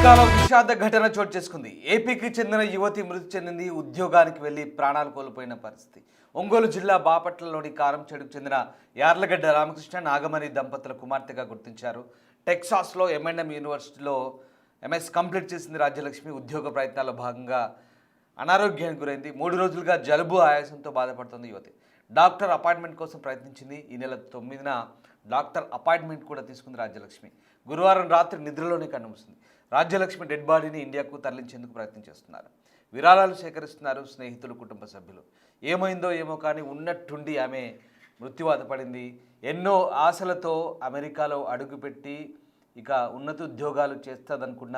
అమెరికాలో విషాద ఘటన చోటు చేసుకుంది. ఏపీకి చెందిన యువతి మృతి చెందింది. ఉద్యోగానికి వెళ్లి ప్రాణాలు కోల్పోయిన పరిస్థితి. ఒంగోలు జిల్లా బాపట్లలోని కారంచేడుకు చెందిన యార్లగడ్డ రామకృష్ణ నాగమణి దంపతుల కుమార్తెగా గుర్తించారు. టెక్సాస్లో M&M యూనివర్సిటీలో MS కంప్లీట్ చేసింది రాజ్యలక్ష్మి. ఉద్యోగ ప్రయత్నాల్లో భాగంగా అనారోగ్యానికి గురైంది. 3 రోజులుగా జలుబు ఆయాసంతో బాధపడుతుంది యువతి. డాక్టర్ అపాయింట్మెంట్ కోసం ప్రయత్నించింది. ఈ నెల 9న డాక్టర్ అపాయింట్మెంట్ కూడా తీసుకుంది రాజ్యలక్ష్మి. గురువారం రాత్రి నిద్రలోనే కన్నుమూసింది. రాజ్యలక్ష్మి డెడ్ బాడీని ఇండియాకు తరలించేందుకు ప్రయత్నం చేస్తున్నారు. విరాళాలు సేకరిస్తున్నారు స్నేహితులు, కుటుంబ సభ్యులు. ఏమైందో ఏమో కానీ ఉన్నట్టుండి ఆమె మృత్యువాత పడింది. ఎన్నో ఆశలతో అమెరికాలో అడుగుపెట్టి ఇక ఉన్నత ఉద్యోగాలు చేస్తుందనుకున్న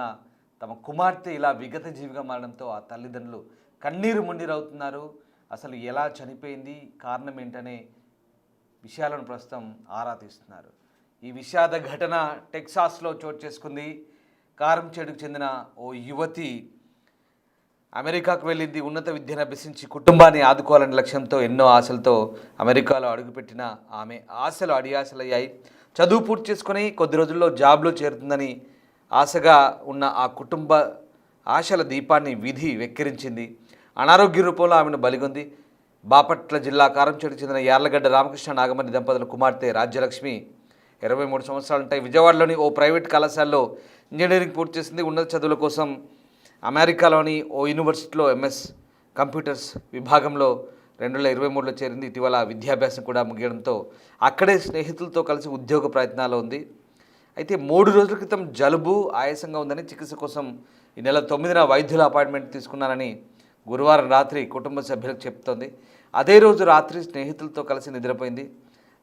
తమ కుమార్తె ఇలా విగత జీవిగా మారడంతో ఆ తల్లిదండ్రులు కన్నీరు మున్నీరవుతున్నారు. అసలు ఎలా చనిపోయింది, కారణం ఏంటనే విషయాలను ప్రస్తుతం ఆరా తీస్తున్నారు. ఈ విషాద ఘటన టెక్సాస్లో చోటు చేసుకుంది. కారంచేడుకు చెందిన ఓ యువతి అమెరికాకు వెళ్ళింది. ఉన్నత విద్యను అభ్యసించి కుటుంబాన్ని ఆదుకోవాలనే లక్ష్యంతో ఎన్నో ఆశలతో అమెరికాలో అడుగుపెట్టిన ఆమె ఆశలు అడియాశలయ్యాయి. చదువు పూర్తి చేసుకొని కొద్ది రోజుల్లో జాబ్లో చేరుతుందని ఆశగా ఉన్న ఆ కుటుంబ ఆశల దీపాన్ని విధి వెక్కిరించింది. అనారోగ్య రూపంలో ఆమెను బలిగొంది. బాపట్ల జిల్లా కారంచేడుకు చెందిన యార్లగడ్డ రామకృష్ణ నాగమణి దంపతుల కుమార్తె రాజ్యలక్ష్మి 23 సంవత్సరాలుంటాయి. విజయవాడలోని ఓ ప్రైవేట్ కళాశాలలో ఇంజనీరింగ్ పూర్తి చేసింది. ఉన్నత చదువుల కోసం అమెరికాలోని ఓ యూనివర్సిటీలో MS కంప్యూటర్స్ విభాగంలో 2023లో చేరింది. ఇటీవల విద్యాభ్యాసం కూడా ముగియడంతో అక్కడే స్నేహితులతో కలిసి ఉద్యోగ ప్రయత్నాల్లో ఉంది. అయితే 3 రోజుల క్రితం జలుబు ఆయాసంగా ఉందని చికిత్స కోసం ఈ నెల 9న వైద్యుల అపాయింట్మెంట్ తీసుకున్నానని గురువారం రాత్రి కుటుంబ సభ్యులకు చెప్తోంది. అదే రోజు రాత్రి స్నేహితులతో కలిసి నిద్రపోయింది.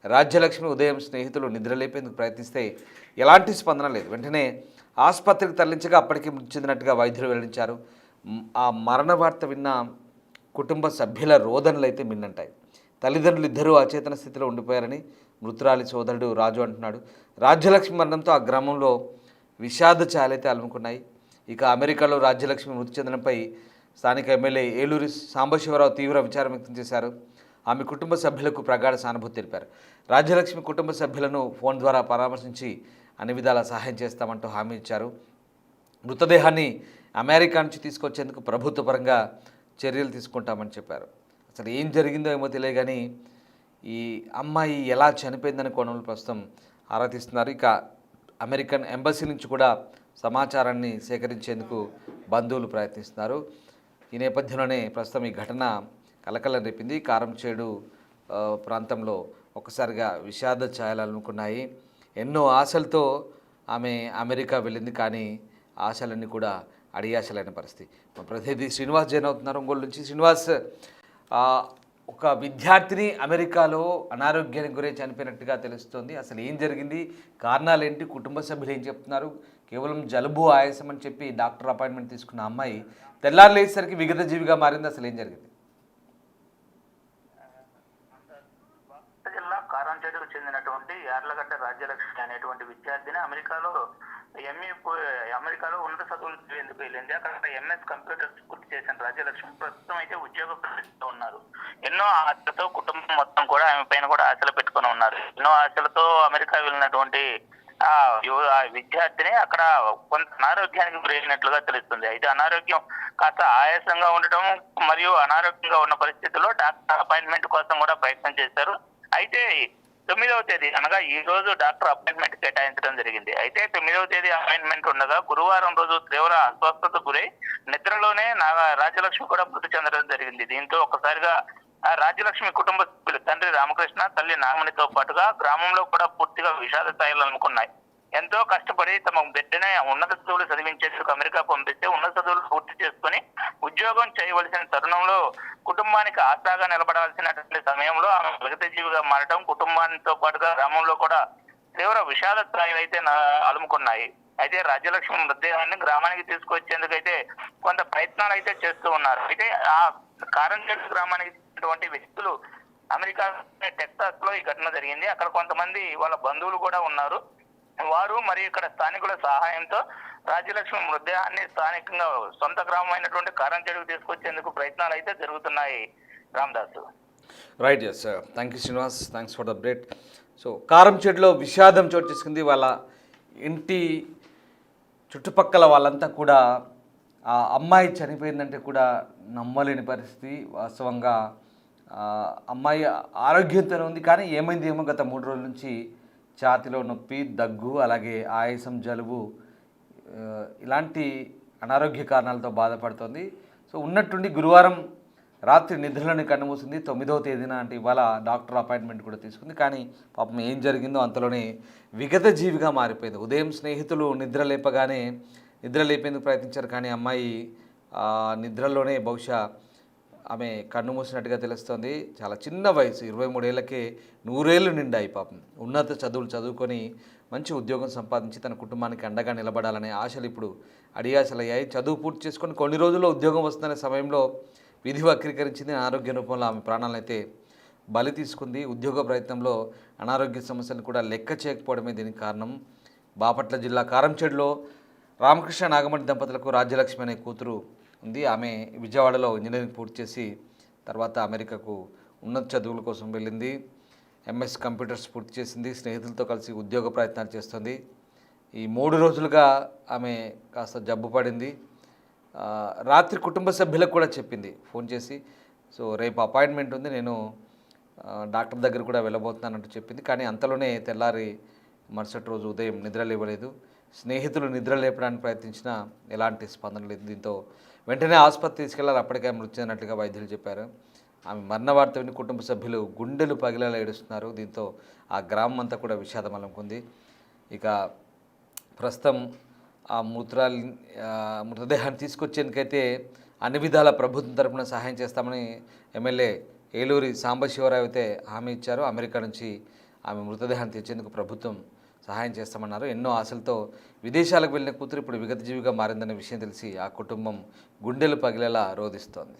రాజ్యలక్ష్మి ఉదయం స్నేహితులు నిద్రలేపేందుకు ప్రయత్నిస్తే ఎలాంటి స్పందన లేదు. వెంటనే ఆసుపత్రికి తరలించగా అప్పటికి మృతి చెందినట్టుగా వైద్యులు వెల్లడించారు. ఆ మరణ వార్త విన్న కుటుంబ సభ్యుల రోదనలు అయితే మిన్నంటాయి. తల్లిదండ్రులు ఇద్దరూ అచేతన స్థితిలో ఉండిపోయారని మృతురాలి సోదరుడు రాజు అంటున్నాడు. రాజ్యలక్ష్మి మరణంతో ఆ గ్రామంలో విషాద ఛాయలైతే అలుముకున్నాయి. ఇక అమెరికాలో రాజ్యలక్ష్మి మృతి చెందడంపై స్థానిక ఎమ్మెల్యే ఏలూరి సాంబశివరావు తీవ్ర విచారం వ్యక్తం చేశారు. ఆమె కుటుంబ సభ్యులకు ప్రగాఢ సానుభూతి తెలిపారు. రాజ్యలక్ష్మి కుటుంబ సభ్యులను ఫోన్ ద్వారా పరామర్శించి అన్ని విధాల సహాయం చేస్తామంటూ హామీ ఇచ్చారు. మృతదేహాన్ని అమెరికా నుంచి తీసుకొచ్చేందుకు ప్రభుత్వ పరంగా చర్యలు తీసుకుంటామని చెప్పారు. అసలు ఏం జరిగిందో ఏమో తెలియదు కానీ ఈ అమ్మాయి ఎలా చనిపోయిందని కోణంలో ప్రస్తుతం ఆరా తీస్తున్నారు. ఇక అమెరికన్ ఎంబసీ నుంచి కూడా సమాచారాన్ని సేకరించేందుకు బంధువులు ప్రయత్నిస్తున్నారు. ఈ నేపథ్యంలోనే ప్రస్తుతం ఈ ఘటన కలకలం రేపింది. కారంచేడు ప్రాంతంలో ఒక్కసారిగా విషాద ఛాయలు అలుముకున్నాయి. ఎన్నో ఆశలతో ఆమె అమెరికా వెళ్ళింది, కానీ ఆశలన్నీ కూడా అడియాశలైన పరిస్థితి. మా ప్రతినిధి శ్రీనివాస్ జైన్ అవుతున్నారు ఒంగోలు నుంచి. శ్రీనివాస్, ఒక విద్యార్థిని అమెరికాలో అనారోగ్యానికి గురై చనిపోయినట్టుగా తెలుస్తోంది. అసలు ఏం జరిగింది, కారణాలు ఏంటి, కుటుంబ సభ్యులు ఏం చెప్తున్నారు? కేవలం జలుబు ఆయాసం అని చెప్పి డాక్టర్ అపాయింట్మెంట్ తీసుకున్న అమ్మాయి తెల్లారు లేచేసరికి విగత జీవిగా మారింది. అసలు ఏం జరిగింది? జిల్లా కారంచేడుకు చెందినటువంటి యార్లగడ్డ రాజ్యలక్ష్మి అనేటువంటి విద్యార్థిని అమెరికాలో ఉన్నత చదువులు చదివేందుకు వెళ్ళింది. అక్కడ MS కంప్యూటర్స్ పూర్తి చేసిన రాజ్యలక్ష్మి ప్రస్తుతం అయితే ఉద్యోగ ప్రయత్నంలో ఉన్నారు. ఎన్నో ఆశలతో కుటుంబం మొత్తం కూడా ఆమె పైన కూడా ఆశలు పెట్టుకుని ఉన్నారు. ఎన్నో ఆశలతో అమెరికా వెళ్ళినటువంటి ఆ విద్యార్థిని అక్కడ కొంత అనారోగ్యానికి గురైనట్లుగా తెలుస్తుంది. అయితే అనారోగ్యం కాస్త ఆయాసంగా ఉండటం మరియు అనారోగ్యంగా ఉన్న పరిస్థితుల్లో డాక్టర్ అపాయింట్మెంట్ కోసం కూడా ప్రయత్నం చేశారు. అయితే 9వ తేదీ అనగా ఈ రోజు డాక్టర్ అపాయింట్మెంట్ కేటాయించడం జరిగింది. అయితే 9వ తేదీ అపాయింట్మెంట్ ఉండగా గురువారం రోజు తీవ్ర అస్వస్థతకు గురై నిద్రలోనే రాజ్యలక్ష్మి కూడా మృతి చెందడం జరిగింది. దీంతో ఒక్కసారిగా రాజ్యలక్ష్మి కుటుంబ సభ్యులు తండ్రి రామకృష్ణ, తల్లి నాగమణితో పాటుగా గ్రామంలో కూడా పూర్తిగా విషాద స్థాయిలు అనుకున్నాయి. ఎంతో కష్టపడి తమ బిడ్డనే ఉన్నత చదువులు చదివించేందుకు అమెరికా పంపిస్తే ఉన్నత చదువులు పూర్తి చేసుకుని ఉద్యోగం చేయవలసిన తరుణంలో కుటుంబానికి ఆశాగా నిలబడాల్సినటువంటి సమయంలో ఆమె విగత జీవిగా మారడం కుటుంబానితో పాటుగా గ్రామంలో కూడా తీవ్ర విషాద స్థాయిలు అయితే అలుముకున్నాయి. అయితే రాజ్యలక్ష్మి మృతదేహాన్ని గ్రామానికి తీసుకొచ్చేందుకైతే కొంత ప్రయత్నాలు అయితే చేస్తూ ఉన్నారు. అయితే ఆ కారంచేడు గ్రామానికి చెందినటువంటి వ్యక్తులు అమెరికా టెక్సాస్ లో ఈ ఘటన జరిగింది. అక్కడ కొంతమంది వాళ్ళ బంధువులు కూడా ఉన్నారు. వారు మరియు ఇక్కడ స్థానికుల సహాయంతో రాజ్యలక్ష్మి మృతదేహాన్ని స్థానికంగా సొంత గ్రామం అయినటువంటి కారంచేడుకు తీసుకొచ్చేందుకు ప్రయత్నాలు అయితే జరుగుతున్నాయి. Ramadas. Right, yes, thank you Srinivas, thanks for the update. So కారంచేడులో విషాదం చోటు చేసుకుంది. వాళ్ళ ఇంటి చుట్టుపక్కల వాళ్ళంతా కూడా ఆ అమ్మాయి చనిపోయిందంటే కూడా నమ్మలేని పరిస్థితి. వాస్తవంగా అమ్మాయి ఆరోగ్యంతోనే ఉంది, కానీ ఏమైంది ఏమో గత 3 రోజుల నుంచి ఛాతీలో నొప్పి, దగ్గు, అలాగే ఆయాసం, జలుబు ఇలాంటి అనారోగ్య కారణాలతో బాధపడుతోంది. సో ఉన్నట్టుండి గురువారం రాత్రి నిద్రలోనే కన్నుమూసింది. 9వ తేదీన అంటే ఇవాళ డాక్టర్ అపాయింట్మెంట్ కూడా తీసుకుంది. కానీ పాపం ఏం జరిగిందో అంతలోనే విగత జీవిగా మారిపోయింది. ఉదయం స్నేహితులు నిద్ర లేపేందుకు ప్రయత్నించారు, కానీ అమ్మాయి నిద్రలోనే బహుశా ఆమె కన్ను మూసినట్టుగా తెలుస్తోంది. చాలా చిన్న వయసు, 23 ఏళ్ళకే 100 ఏళ్ళు నిండాయి. పాపం ఉన్నత చదువులు చదువుకొని మంచి ఉద్యోగం సంపాదించి తన కుటుంబానికి అండగా నిలబడాలనే ఆశలు ఇప్పుడు అడియాశలయ్యాయి. చదువు పూర్తి చేసుకొని కొన్ని రోజుల్లో ఉద్యోగం వస్తున్న సమయంలో విధి వక్రీకరించింది. అనారోగ్య రూపంలో ఆమె ప్రాణాలను అయితే బలి తీసుకుంది. ఉద్యోగ ప్రయత్నంలో అనారోగ్య సమస్యలను కూడా లెక్క చేయకపోవడమే దీనికి కారణం. బాపట్ల జిల్లా కారంచేడులో రామకృష్ణ నాగమణి దంపతులకు రాజ్యలక్ష్మి అనే కూతురు ఉంది. ఆమె విజయవాడలో ఇంజనీరింగ్ పూర్తి చేసి తర్వాత అమెరికాకు ఉన్నత చదువుల కోసం వెళ్ళింది. ఎంఎస్ కంప్యూటర్స్ పూర్తి చేసింది. స్నేహితులతో కలిసి ఉద్యోగ ప్రయత్నాలు చేస్తుంది. ఈ 3 రోజులుగా ఆమె కాస్త జబ్బు పడింది. రాత్రి కుటుంబ సభ్యులకు కూడా చెప్పింది ఫోన్ చేసి, సో రేపు అపాయింట్మెంట్ ఉంది, నేను డాక్టర్ దగ్గర కూడా వెళ్ళబోతున్నానంటూ చెప్పింది. కానీ అంతలోనే తెల్లారి మరుసటి రోజు ఉదయం నిద్ర లేవలేదు. స్నేహితులు నిద్ర లేపడానికి ప్రయత్నించినా ఎలాంటి స్పందన లేదు. దీంతో వెంటనే ఆసుపత్రి తీసుకెళ్లారు. అప్పటికే మృతి చెందినట్లుగా వైద్యులు చెప్పారు. ఆమె మరణ వార్త విని కుటుంబ సభ్యులు గుండెలు పగిలేలా ఏడుస్తున్నారు. దీంతో ఆ గ్రామం అంతా కూడా విషాదం అలుముకుంది. ఇక ప్రస్తుతం ఆ మృతదేహాన్ని తీసుకొచ్చేందుకైతే అన్ని విధాల ప్రభుత్వం తరపున సహాయం చేస్తామని ఎమ్మెల్యే ఏలూరి సాంబశివరావు అయితే హామీ ఇచ్చారు. అమెరికా నుంచి ఆమె మృతదేహాన్ని తెచ్చేందుకు ప్రభుత్వం సహాయం చేస్తామన్నారు. ఎన్నో ఆశలతో విదేశాలకు వెళ్ళిన కూతురు ఇప్పుడు విగతజీవిగా మారిందనే విషయం తెలిసి ఆ కుటుంబం గుండెలు పగిలేలా రోధిస్తోంది.